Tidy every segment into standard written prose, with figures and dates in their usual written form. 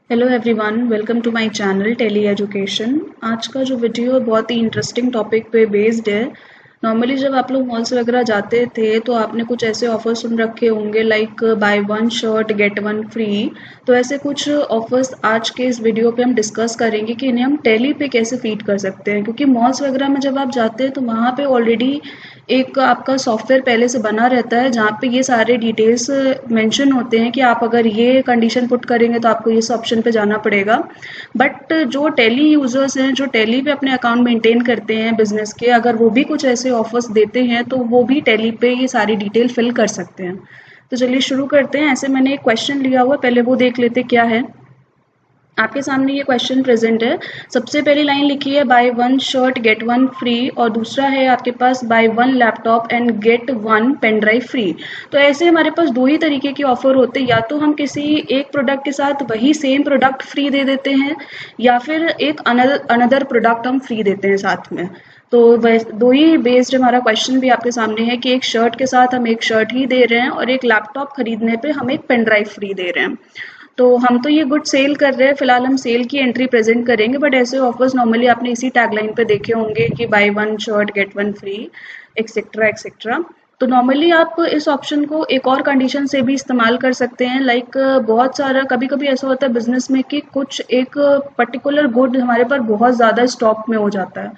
Hello everyone, welcome to my channel Tally education. आज का जो वीडियो है बहुत ही इंटरेस्टिंग टॉपिक पे बेस्ड है। नॉर्मली जब आप लोग मॉल्स वगैरह जाते थे तो आपने कुछ ऐसे ऑफर सुन रखे होंगे like bye one shirt get one free. तो ऐसे कुछ ऑफर्स आज के इस वीडियो पे हम डिस्कस करेंगे कि इन्हें हम टेली पे कैसे फीड कर सकते हैं, क्योंकि मॉल्स वगैरह में जब आप जाते हैं तो वहाँ पे ऑलरेडी एक आपका सॉफ्टवेयर पहले से बना रहता है जहाँ पे ये सारे डिटेल्स मेंशन होते हैं कि आप अगर ये कंडीशन पुट करेंगे तो आपको इस ऑप्शन पे जाना पड़ेगा। बट जो टेली यूजर्स हैं, जो टेली पे अपने अकाउंट मेंटेन करते हैं बिजनेस के, अगर वो भी कुछ ऐसे ऑफर्स देते हैं तो वो भी टेली पे ये सारी डिटेल फिल कर सकते हैं। तो चलिए शुरू करते हैं। ऐसे मैंने एक क्वेश्चन लिया हुआ, पहले वो देख लेते क्या है। आपके सामने ये क्वेश्चन प्रेजेंट है। सबसे पहली लाइन लिखी है buy one shirt get one free, और दूसरा है आपके पास buy one laptop and get one pen drive free. तो ऐसे हमारे पास दो ही तरीके के ऑफर होते हैं, या तो हम किसी एक प्रोडक्ट के साथ वही सेम प्रोडक्ट फ्री दे देते हैं, या फिर एक अनदर प्रोडक्ट हम फ्री देते हैं साथ में। तो दो ही बेस्ड हमारा क्वेश्चन भी आपके सामने है कि एक शर्ट के साथ हम एक शर्ट ही दे रहे हैं और एक लैपटॉप खरीदने पे हम एक पेन ड्राइव फ्री दे रहे हैं। तो हम तो ये गुड सेल कर रहे हैं, फिलहाल हम सेल की एंट्री प्रेजेंट करेंगे, बट ऐसे ऑफर्स नॉर्मली आपने इसी टैगलाइन पे देखे होंगे कि bye one shirt get one free etcetera etcetera. तो नॉर्मली आप इस ऑप्शन को एक और कंडीशन से भी इस्तेमाल कर सकते हैं, लाइक बहुत सारा कभी कभी ऐसा होता है बिजनेस में कि कुछ एक पर्टिकुलर गुड हमारे पास बहुत ज़्यादा स्टॉक में हो जाता है,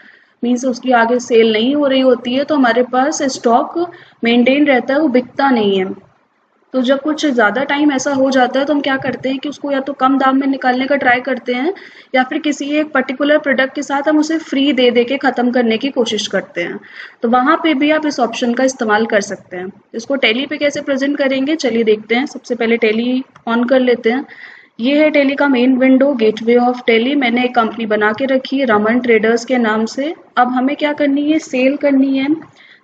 मीन्स उसकी आगे सेल नहीं हो रही होती है, तो हमारे पास स्टॉक मेंटेन रहता है, वो बिकता नहीं है। तो जब कुछ ज़्यादा टाइम ऐसा हो जाता है तो हम क्या करते हैं कि उसको या तो कम दाम में निकालने का ट्राई करते हैं, या फिर किसी एक पर्टिकुलर प्रोडक्ट के साथ हम उसे फ्री दे दे के ख़त्म करने की कोशिश करते हैं। तो वहाँ पे भी आप इस ऑप्शन का इस्तेमाल कर सकते हैं। इसको टेली पे कैसे प्रेजेंट करेंगे, चलिए देखते हैं। सबसे पहले टेली ऑन कर लेते हैं। ये है टेली का main window, gateway of Tally. मैंने एक कंपनी बना के रखी है रमन ट्रेडर्स के नाम से। अब हमें क्या करनी है, सेल करनी है।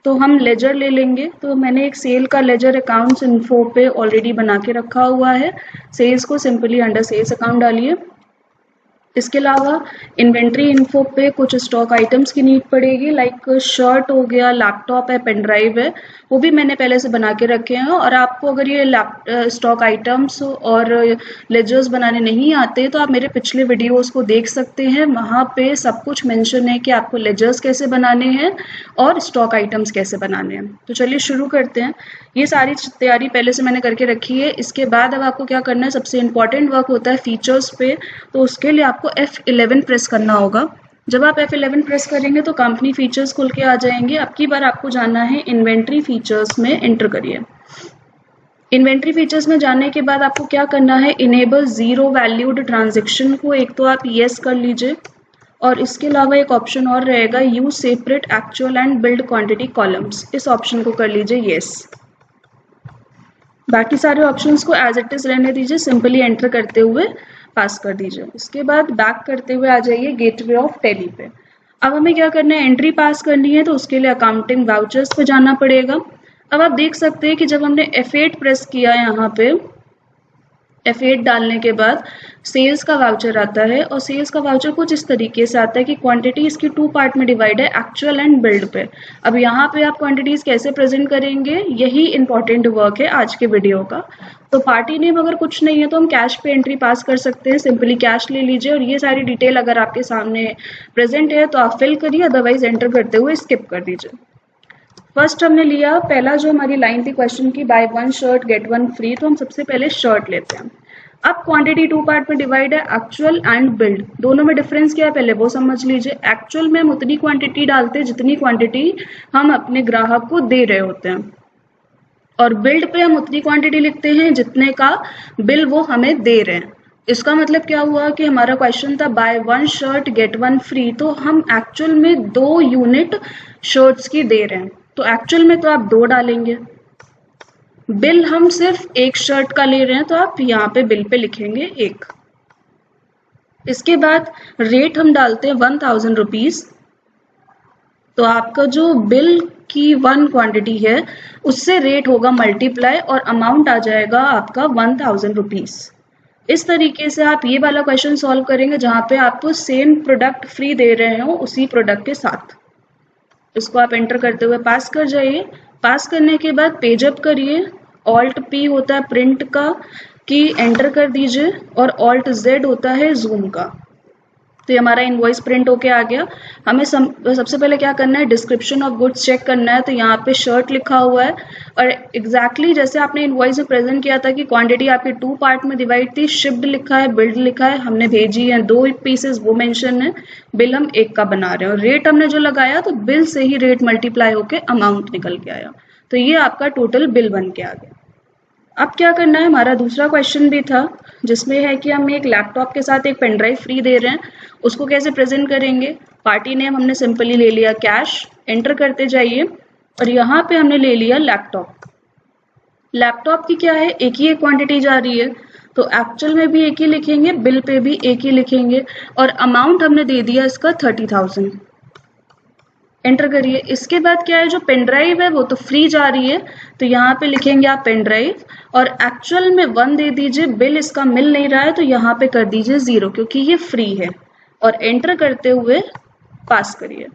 तो हम लेजर ले लेंगे। तो मैंने एक सेल का लेजर अकाउंट्स इन्फो पे ऑलरेडी बना के रखा हुआ है। सेल्स को सिंपली अंडर सेल्स अकाउंट डालिए। इसके अलावा इन्वेंट्री इन्फो पे कुछ स्टॉक आइटम्स की नीड पड़ेगी, लाइक शर्ट हो गया, लैपटॉप है, पेन ड्राइव है, वो भी मैंने पहले से बना के रखे हैं। और आपको अगर ये स्टॉक आइटम्स और लेजर्स बनाने नहीं आते तो आप मेरे पिछले वीडियोस को देख सकते हैं, वहाँ पे सब कुछ मेंशन है कि आपको लेजर्स कैसे बनाने हैं और स्टॉक आइटम्स कैसे बनाने हैं। तो चलिए शुरू करते हैं। ये सारी तैयारी पहले से मैंने करके रखी है। इसके बाद अब आपको क्या करना है, सबसे इंपॉर्टेंट वर्क होता है फीचर्स पे। तो उसके लिए आपको F11 प्रेस करना होगा। जब आप F11 प्रेस करेंगे तो कंपनी फीचर्स खुल के आ जाएंगे। अब की बार आपको जाना है इन्वेंट्री फीचर्स में, एंटर करिए। इन्वेंट्री फीचर्स में जाने के बाद आपको क्या करना है, इनेबल जीरो वैल्यूड ट्रांजेक्शन को एक तो आप यस कर लीजिए, और इसके अलावा एक ऑप्शन और रहेगा use separate actual and build quantity columns, इस ऑप्शन को कर लीजिए यस। बाकी सारे ऑप्शंस को एज इट इज रहने दीजिए, सिंपली एंटर करते हुए पास कर दीजिए। इसके बाद बैक करते हुए आ जाइए गेटवे ऑफ टेली पे। अब हमें क्या करना है, एंट्री पास करनी है, तो उसके लिए अकाउंटिंग वाउचर्स पे जाना पड़ेगा। अब आप देख सकते हैं कि जब हमने F8 प्रेस किया यहाँ पे, F8 डालने के बाद सेल्स का वाउचर आता है, और सेल्स का वाउचर कुछ इस तरीके से आता है कि क्वांटिटी इसकी टू पार्ट में डिवाइड है, एक्चुअल एंड बिल्ड पे। अब यहाँ पे आप क्वांटिटीज कैसे प्रेजेंट करेंगे, यही इंपॉर्टेंट वर्क है आज के वीडियो का। तो पार्टी नेम अगर कुछ नहीं है तो हम कैश पे एंट्री पास कर सकते हैं, सिंपली कैश ले लीजिए, और ये सारी डिटेल अगर आपके सामने प्रेजेंट है तो आप फिल करिए, अदरवाइज एंटर करते हुए स्किप कर दीजिए। फर्स्ट हमने लिया, पहला जो हमारी लाइन थी क्वेश्चन की, bye one shirt get one free, तो हम सबसे पहले शर्ट लेते हैं। अब क्वांटिटी टू पार्ट में डिवाइड है, एक्चुअल एंड बिल्ड, दोनों में डिफरेंस क्या है पहले वो समझ लीजिए। एक्चुअल में हम उतनी क्वांटिटी डालते हैं जितनी क्वांटिटी हम अपने ग्राहक को दे रहे होते हैं, और बिल्ड पे हम उतनी क्वांटिटी लिखते हैं जितने का बिल वो हमें दे रहे हैं। इसका मतलब क्या हुआ कि हमारा क्वेश्चन था bye one shirt get one free, तो हम एक्चुअल में 2 यूनिट शर्ट्स की दे रहे हैं, तो एक्चुअल में तो आप 2 डालेंगे। बिल हम सिर्फ एक शर्ट का ले रहे हैं, तो आप यहाँ पे बिल पे लिखेंगे 1। इसके बाद रेट हम डालते हैं 1000 रुपीज, तो आपका जो बिल की 1 क्वांटिटी है उससे रेट होगा मल्टीप्लाई, और अमाउंट आ जाएगा आपका 1000 रुपीज। इस तरीके से आप ये वाला क्वेश्चन सॉल्व करेंगे जहाँ पे आपको सेम प्रोडक्ट फ्री दे रहे हो उसी प्रोडक्ट के साथ। इसको आप एंटर करते हुए पास कर जाइए। पास करने के बाद पेज अप करिए, ऑल्ट P होता है प्रिंट का, की एंटर कर दीजिए और ऑल्ट जेड होता है जूम का। तो ये हमारा इनवॉइस प्रिंट होके आ गया। हमें सबसे पहले क्या करना है, डिस्क्रिप्शन ऑफ गुड्स चेक करना है। तो यहाँ पे शर्ट लिखा हुआ है और एग्जैक्टली जैसे आपने इनवॉइस में प्रेजेंट किया था कि क्वांटिटी आपकी 2 पार्ट में डिवाइड थी, शिप्ड लिखा है, बिल्ड लिखा है, हमने भेजी है 2 पीसेस, वो मेंशन है, बिल हम 1 का बना रहे हैं और रेट हमने जो लगाया तो बिल से ही रेट मल्टीप्लाई होके अमाउंट निकल के आया। तो ये आपका टोटल बिल बन के आ गया। अब क्या करना है, हमारा दूसरा क्वेश्चन भी था जिसमें है कि हम एक लैपटॉप के साथ एक पेन ड्राइव फ्री दे रहे हैं, उसको कैसे प्रेजेंट करेंगे। पार्टी नेम हमने सिंपली ले लिया कैश, एंटर करते जाइए और यहाँ पे हमने ले लिया लैपटॉप। लैपटॉप की क्या है, एक ही एक क्वांटिटी जा रही है तो एक्चुअल में भी एक ही लिखेंगे, बिल पे भी एक ही लिखेंगे और अमाउंट हमने दे दिया इसका 30,000। एंटर करिए। इसके बाद क्या है, जो पेन ड्राइव है वो तो फ्री जा रही है तो यहाँ पे लिखेंगे आप पेन ड्राइव और एक्चुअल में 1 दे दीजिए, बिल इसका मिल नहीं रहा है तो यहाँ पे कर दीजिए 0 क्योंकि ये फ्री है और एंटर करते हुए पास करिए।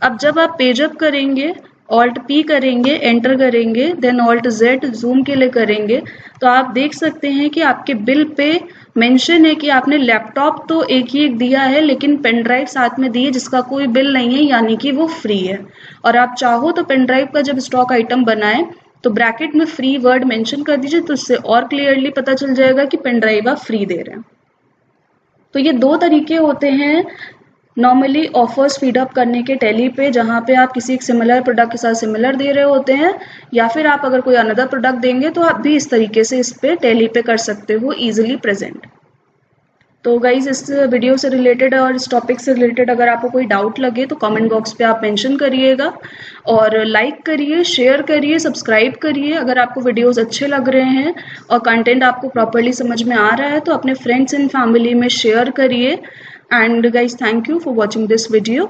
अब जब आप पेज अप करेंगे, ऑल्ट पी करेंगे, एंटर करेंगे, देन ऑल्ट जेड जूम के लिए करेंगे तो आप देख सकते हैं कि आपके बिल पे मेंशन है कि आपने लैपटॉप तो एक ही एक दिया है लेकिन पेन ड्राइव साथ में दी है जिसका कोई बिल नहीं है, यानी कि वो फ्री है। और आप चाहो तो पेन ड्राइव का जब स्टॉक आइटम बनाए तो ब्रैकेट में फ्री वर्ड मेंशन कर दीजिए तो उससे और क्लियरली पता चल जाएगा कि पेन ड्राइव आप फ्री दे रहे हैं। तो ये 2 तरीके होते हैं नॉर्मली ऑफर्स फीडअप करने के टैली पे, जहाँ पे आप किसी एक सिमिलर प्रोडक्ट के साथ सिमिलर दे रहे होते हैं या फिर आप अगर कोई अनदर प्रोडक्ट देंगे तो आप भी इस तरीके से इस पे टैली पे कर सकते हो इजीली प्रेजेंट। तो गाइज इस वीडियो से रिलेटेड और इस टॉपिक से रिलेटेड अगर आपको कोई डाउट लगे तो कमेंट बॉक्स पे आप मेंशन करिएगा और लाइक करिए, शेयर करिए, सब्सक्राइब करिए। अगर आपको वीडियोस अच्छे लग रहे हैं और कंटेंट आपको प्रॉपर्ली समझ में आ रहा है तो अपने फ्रेंड्स एंड फैमिली में शेयर करिए। And guys, thank you for watching this video.